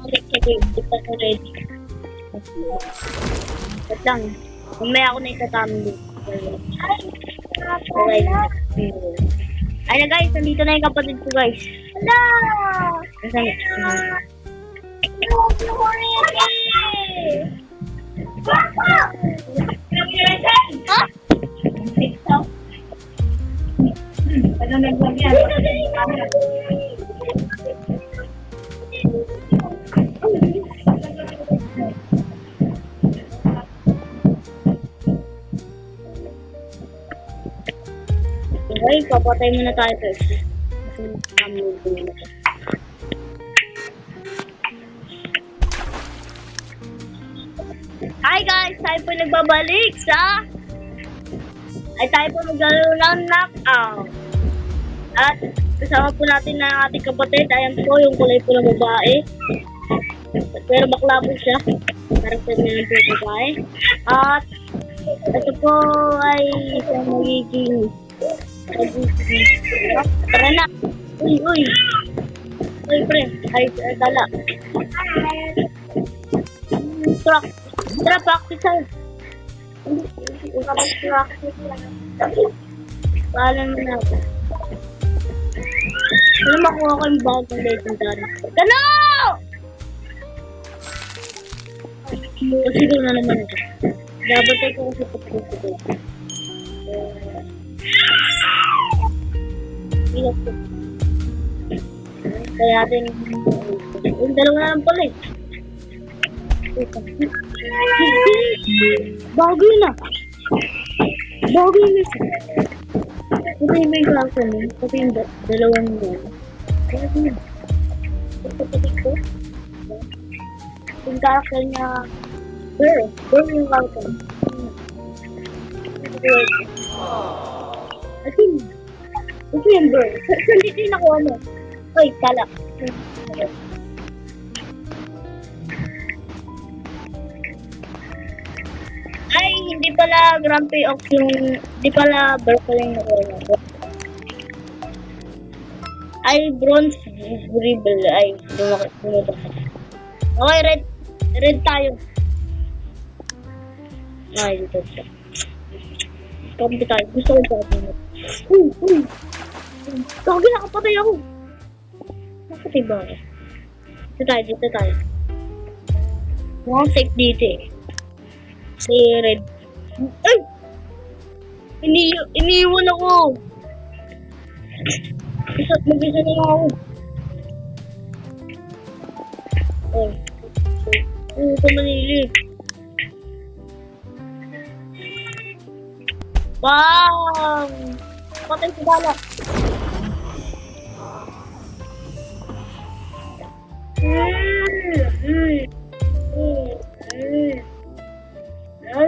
ulit sa game. Di pa ko ready. Wait lang. Mamaya ako na itatamig. Okay. Ay na guys, nandito na yung kapatid ko guys. Hello! Nasaan? Okay, papatay muna tayo guys. Hi guys! Tayo po nagbabalik sa... tayo po maglalaro ng knockout. At kasama po natin na ating kapatid. Ayan po yung kulay po ng babae. Pero bakla po siya. Parang po na yung babae. At ito po ay isang magiging... Tara na! Uy! Uy! Uy pre! Ay, dala! Truck! Tara, practice tayo! Paalam na ako. Ano makuha ko yung bagong legendary? Gano! Siguro na naman ito. Dabatay ko kasi pagpupo ko. Kaya natin yung dalawa na lang pala eh. Bago yun ah. Bago yun isa. Ito yung may klasa mo. Ito yung dalawang yun. Kaya yun. Ito ko. Yung karakter niya. Girl. Girl yung karakter. I think. Ito yung bird. Saan dito yung nakuha mo? Uy, kala. Ay, hindi pala Grand Prix Ox yung... Hindi pala bird pala yung nakuha mo. Ay, bronze dribble. Ay, lumabas. Okay, red. Red tayo. Ay, dito siya. Kampi tayo. Gusto ko sabi mo. Uy! Kagi nakapatay ako. Nakapatay ba ako? Dito tayo. Mukhang safe dito eh. Si Red. Ay! Iniiwan ako. Mag-isa na ako. Ay. Ito manilig. Wow! Patay si Bala.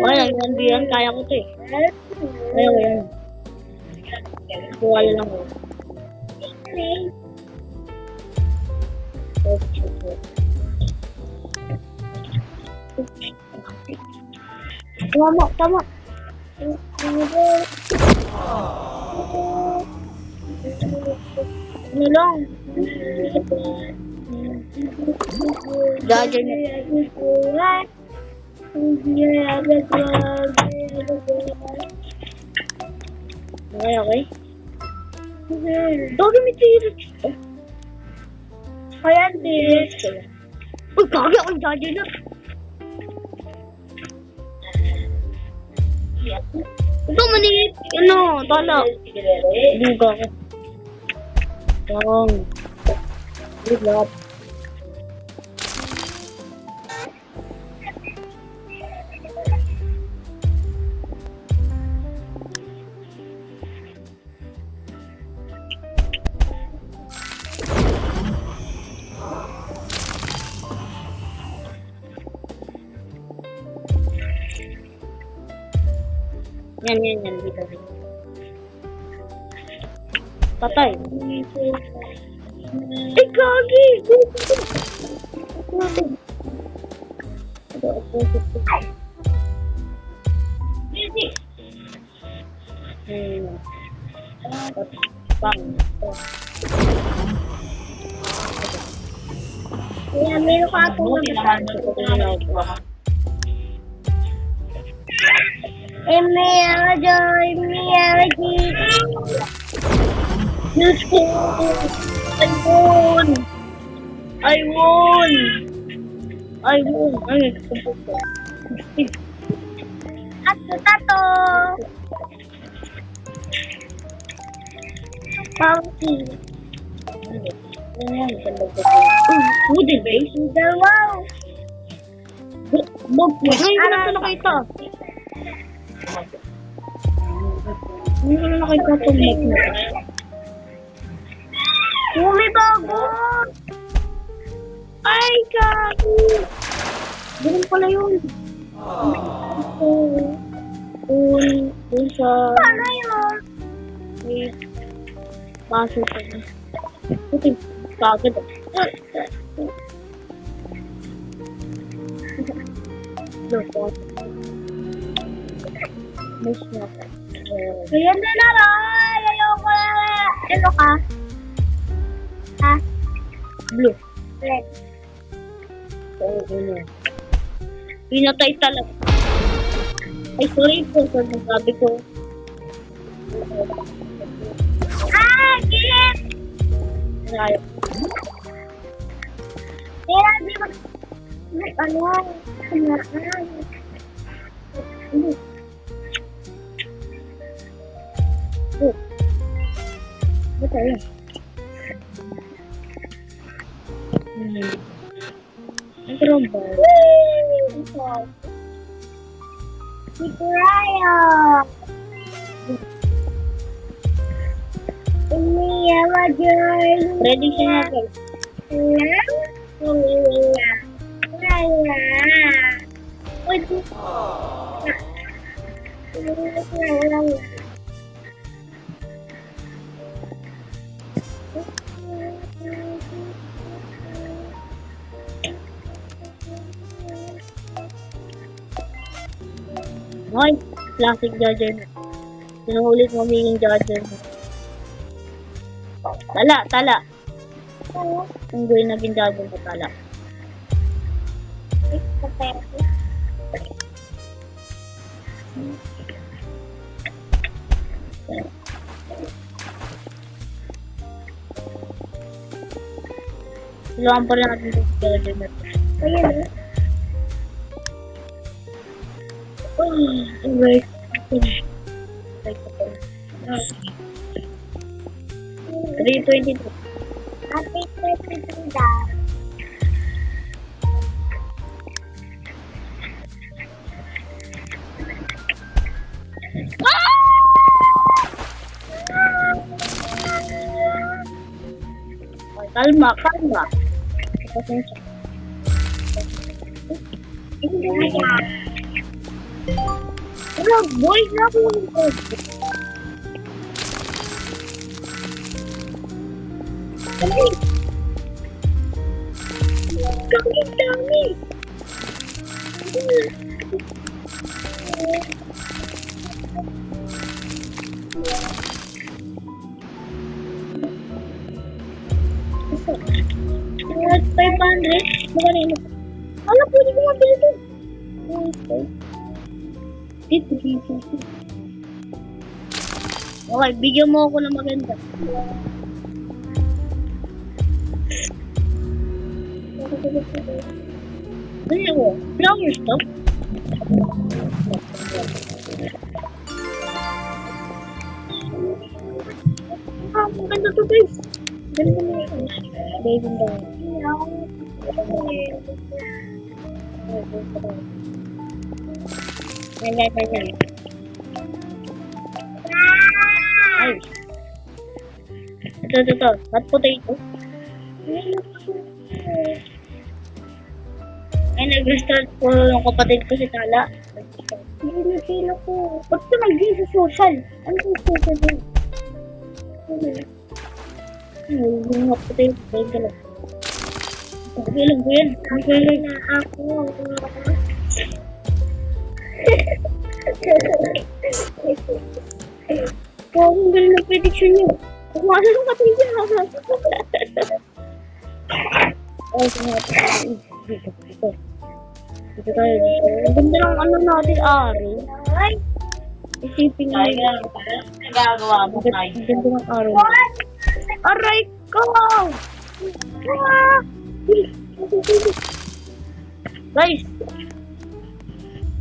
Wala, yan diyan. Kaya ko ito eh. Kaya ko yan. Wala lang ko. Tama. Ano lang? Gajan niya. Okay. Dagi may tirit. Kaya tirit. Uy, kagi ako yung gajan na. Ito manilit. Ano, tala. Buga ko. Good luck. Yan, dito. Patay. Ay, kagi! Bang. Ayan. meron ka ito na Let's go! I won! I won! I won! Ay, Ato, tato! Pangki! Food base? Wow! Bog mo! Ay, wala na nakita! Wala na nakita itong bog mo. Umi bago! Ay, gago! Ganun pala yun. Dun sa... Paano yun? May... Baso pa yun. Puting kagad. Miss na ka. Ayan na na ba? Ayoko na. Ano ka? Ha? Blue. Red. Oo, ano. Pinatay talaga. Ay, sorry po sa nasabi ko. Ah! Gilip! Ay. Kaya, di ba? Ano? Kumaraan. Oh. Ba't tayo? Ang tromba. Si Kuraya! Umiya ka, girl! Ready siya natin. Umiya. Wala. Pwede. Wala. Ay, classic Dodger. Sinuhulit mo magiging Dodger. Tala. Ang gawin naging Dodger na tala. Siluan pa rin natin yung Dodger na ito. Ayan. Wait. 322. Happy 23 daw. Kalma. Pasensya. Wala, boy, na ako ng kotse. Dami. At 500? Magkano? Wala, pwede ko mabili ito. Okay, bigyan mo ako ng maganda. Ano ako? Flower stuff? Ah, maganda to guys. Ganda mo yun. Baby daw. Ganyan. Ay. Ito. Hot potato. Ay, nag-restart po yung kapatid ko si Tala. Hindi na sila ko. Ba't ka nag-game sa social? Ano yung social din? Yung hot potato. Ay, gala. Bilang ko yan. Bilang na ako. Kung ang galing ng prediction nyo. Kung ano nung kapatid niya. Ay, dito. Dito tayo. Ang ganda ng ano natin, araw. Ay! Isipin mo. Kaya, nagagawa mo Ang tayo. ganda ng araw. Aray ko! Ah! Guys!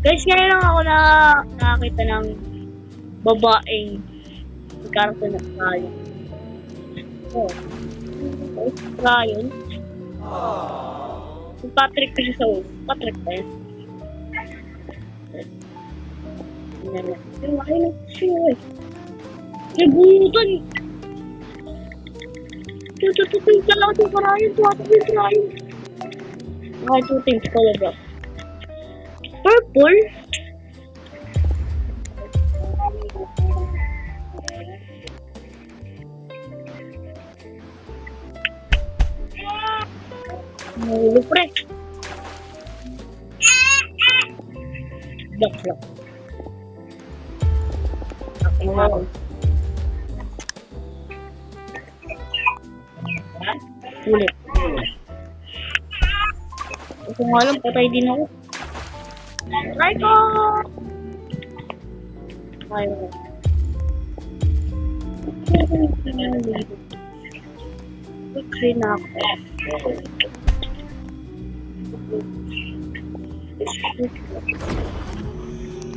Guys, ngayon lang ako nakakita ng babaeng karto na tayo. Oh. Ryan. Si Patrick kasi sa ulo. Patrick ba yan? Pero ay siya eh. Nagutan. Tutututin ka lang sa Ryan. Tuwatakin si Ryan. Okay, 2 things talaga. Purple? Nahulog pre. Block. Okay na ako. Ulit. Ito nga lang, patay din ako. Try ko! Ayaw. Victory na ako.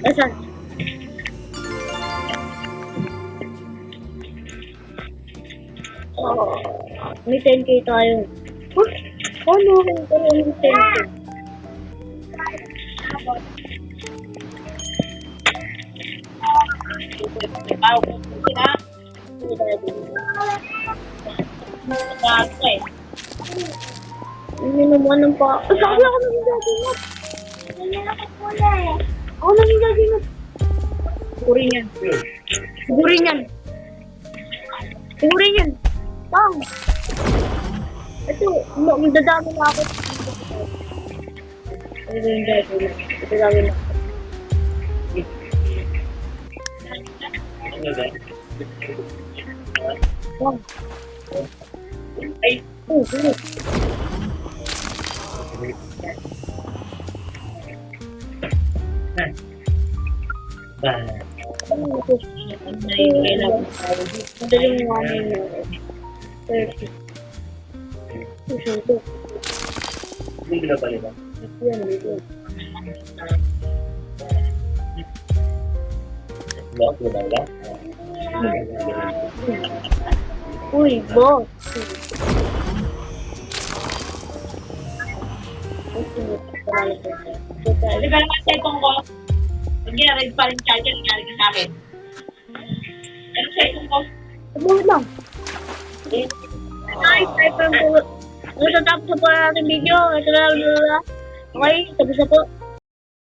Asan? Oh, may 10k tayo. Huh? Oh no, may 10k. Ikaw, kung na. Nagagawa eh. Minuman ng pa. Sabi ako naging gagingat. Ako naging gagingat. Sigurin yan. Sigurin yan. Sigurin yan. Bang! Ito, magdadami na ako. Ito yung gagingat. Magdadami na ako. Bang! Ay, Oh, sulit. Ano ito? Madaling nga na yun. 30. Ito. Hindi ko na pala ba? Yan, dito. Lock mo na wala? Uy, boss. di ba naman cellphone ko? Pag gina-read pa rin charger, nangyari ka sa akin. Pero cellphone ko, Sabuhin lang. Ay, type lang po. Ano, tatapos na po natin video. Ito na lang. Okay, tapos na po.